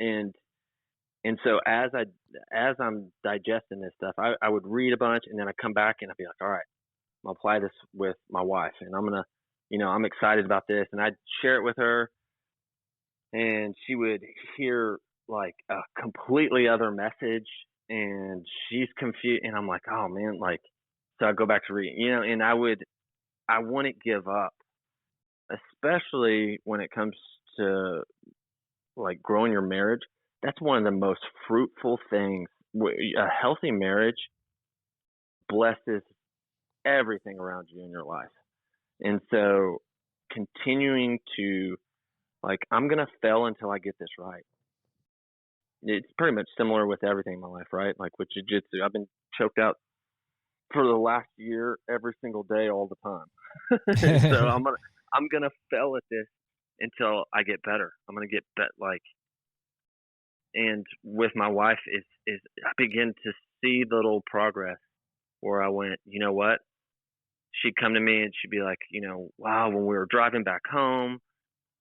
Speaker 3: And so as I'm digesting this stuff, I would read a bunch, and then I come back and I'd be like, all right, I'm gonna apply this with my wife, and I'm gonna, I'm excited about this, and I'd share it with her, and she would hear like a completely other message, and she's confused, and I'm like, oh man, like, so I go back to reading, and I wouldn't give up, especially when it comes to like growing your marriage. That's one of the most fruitful things. A healthy marriage blesses everything around you in your life. And so continuing to, like, I'm going to fail until I get this right. It's pretty much similar with everything in my life, right? Like with jiu-jitsu, I've been choked out for the last year every single day, all the time. So I'm going to fail at this until I get better. I'm going to get like, and with my wife is I begin to see the little progress where I went, you know what? She'd come to me and she'd be like, wow, when we were driving back home,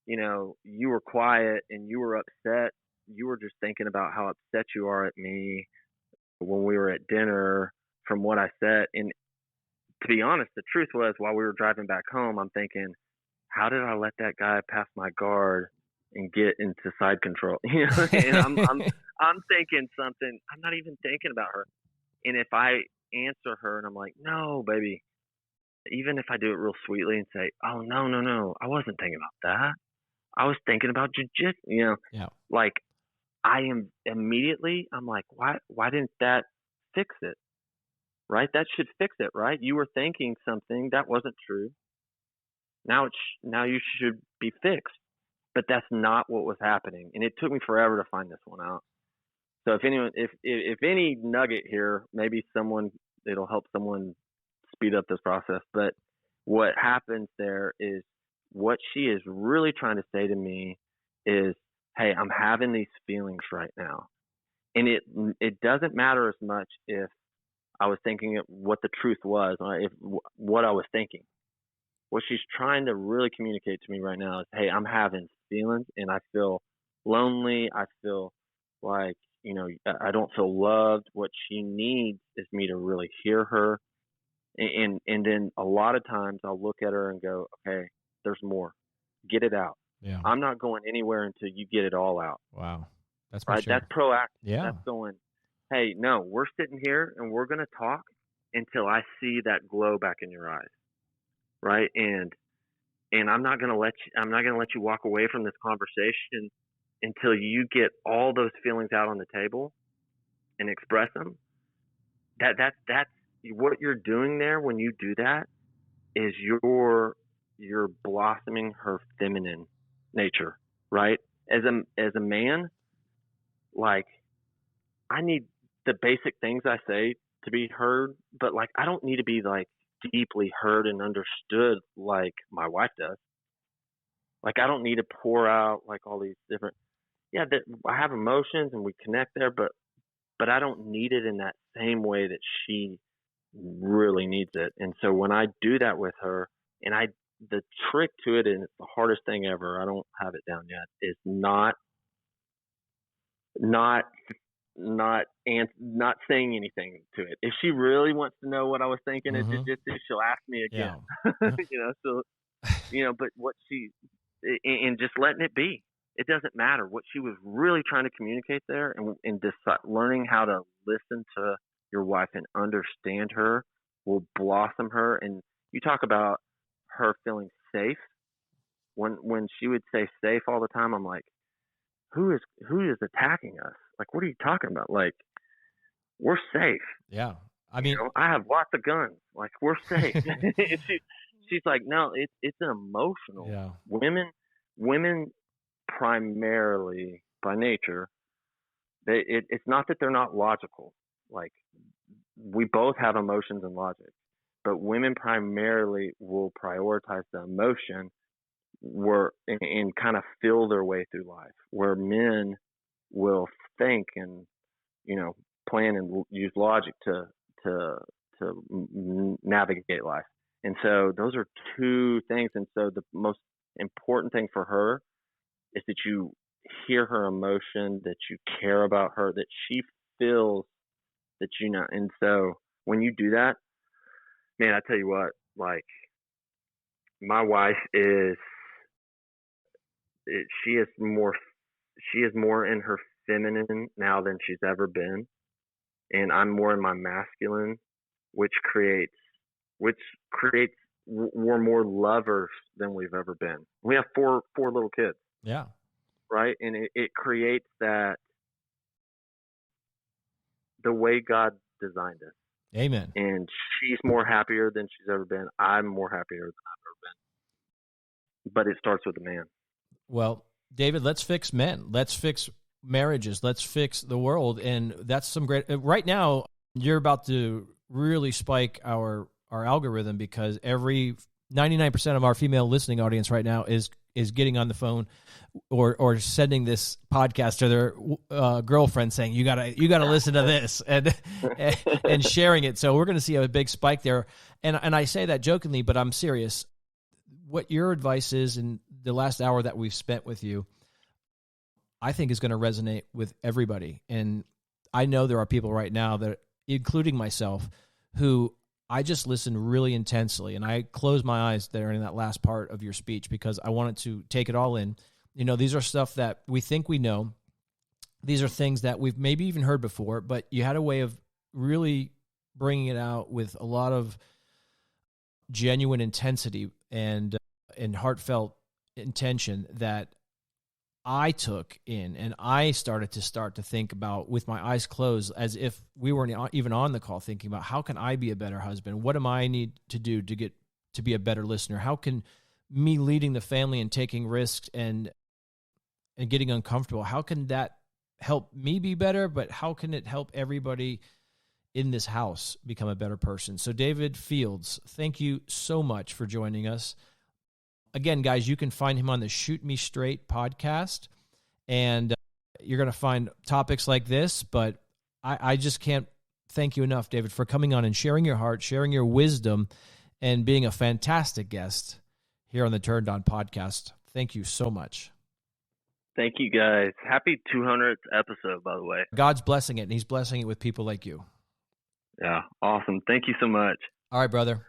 Speaker 3: you were quiet and you were upset. You were just thinking about how upset you are at me when we were at dinner from what I said. And to be honest, the truth was, while we were driving back home, I'm thinking, how did I let that guy pass my guard and get into side control? And I'm thinking something. I'm not even thinking about her. And if I answer her and I'm like, no, baby, even if I do it real sweetly and say, oh, no, I wasn't thinking about that. I was thinking about jiu-jitsu,
Speaker 1: Yeah.
Speaker 3: Like I am immediately, I'm like, why didn't that fix it? Right? That should fix it, right? You were thinking something that wasn't true. Now you should be fixed. But that's not what was happening. And it took me forever to find this one out. So if any nugget here, maybe it'll help someone speed up this process. But what happens there is, what she is really trying to say to me is, hey, I'm having these feelings right now. And it doesn't matter as much if I was thinking what the truth was, or what I was thinking. What she's trying to really communicate to me right now is, hey, I'm having feelings and I feel lonely. I feel like, I don't feel loved. What she needs is me to really hear her And then a lot of times I'll look at her and go, okay, there's more. Get it out.
Speaker 1: Yeah.
Speaker 3: I'm not going anywhere until you get it all out.
Speaker 1: Wow. That's
Speaker 3: Right?
Speaker 1: mature.
Speaker 3: That's proactive.
Speaker 1: Yeah.
Speaker 3: That's going, hey, no, we're sitting here and we're going to talk until I see that glow back in your eyes. Right? And I'm not going to let you walk away from this conversation until you get all those feelings out on the table and express them. That's what you're doing there when you do that is you're blossoming her feminine nature, right? As a man, like, I need the basic things I say to be heard, but like I don't need to be like deeply heard and understood like my wife does. Like I don't need to pour out like all these different that I have emotions and we connect there, but I don't need it in that same way that she really needs it. And so when I do that with her, and the trick to it, and it's the hardest thing ever, I don't have it down yet, is not saying anything to it. If she really wants to know what I was thinking in jiu-jitsu, she'll ask me again. Yeah. But what and just letting it be. It doesn't matter what she was really trying to communicate there, and learning how to listen to your wife and understand her will blossom her. And you talk about her feeling safe. When she would say safe all the time, I'm like, who is attacking us? Like, what are you talking about? Like, we're safe.
Speaker 1: Yeah. I mean,
Speaker 3: I have lots of guns. Like, we're safe. And she's like, no, it's an emotional.
Speaker 1: Yeah.
Speaker 3: Women primarily by nature, it's not that they're not logical. Like, we both have emotions and logic, but women primarily will prioritize the emotion and kind of feel their way through life, where men will think and plan and use logic to navigate life. And so those are two things. And so the most important thing for her is that you hear her emotion, that you care about her, that she feels that And so when you do that, man, I tell you what, like, my wife she is more in her feminine now than she's ever been, and I'm more in my masculine, which creates we're more lovers than we've ever been. We have four little kids.
Speaker 1: Yeah.
Speaker 3: Right. And it creates that the way God designed us.
Speaker 1: Amen.
Speaker 3: And she's more happier than she's ever been. I'm more happier than I've ever been. But it starts with the man.
Speaker 1: Well, David, let's fix men. Let's fix marriages. Let's fix the world. And that's some great. Right now, you're about to really spike our algorithm, because every 99% of our female listening audience right now is getting on the phone or sending this podcast to their girlfriend saying, you gotta listen to this, and sharing it. So we're going to see a big spike there. And I say that jokingly, but I'm serious. What your advice is in the last hour that we've spent with you, I think is going to resonate with everybody. And I know there are people right now that, including myself, who I just listened really intensely, and I closed my eyes there in that last part of your speech because I wanted to take it all in. These are stuff that we think we know. These are things that we've maybe even heard before, but you had a way of really bringing it out with a lot of genuine intensity and heartfelt intention that I took in, and I started to think about with my eyes closed, as if we weren't even on the call, thinking about how can I be a better husband? What am I need to do to be a better listener? How can me leading the family and taking risks and getting uncomfortable, how can that help me be better? But how can it help everybody in this house become a better person? So David Fields, thank you so much for joining us. Again, guys, you can find him on the Shoot Me Straight podcast, and you're going to find topics like this, but I just can't thank you enough, David, for coming on and sharing your heart, sharing your wisdom, and being a fantastic guest here on the Turned On podcast. Thank you so much.
Speaker 3: Thank you, guys. Happy 200th episode, by the way.
Speaker 1: God's blessing it, and he's blessing it with people like you.
Speaker 3: Yeah, awesome. Thank you so much.
Speaker 1: All right, brother.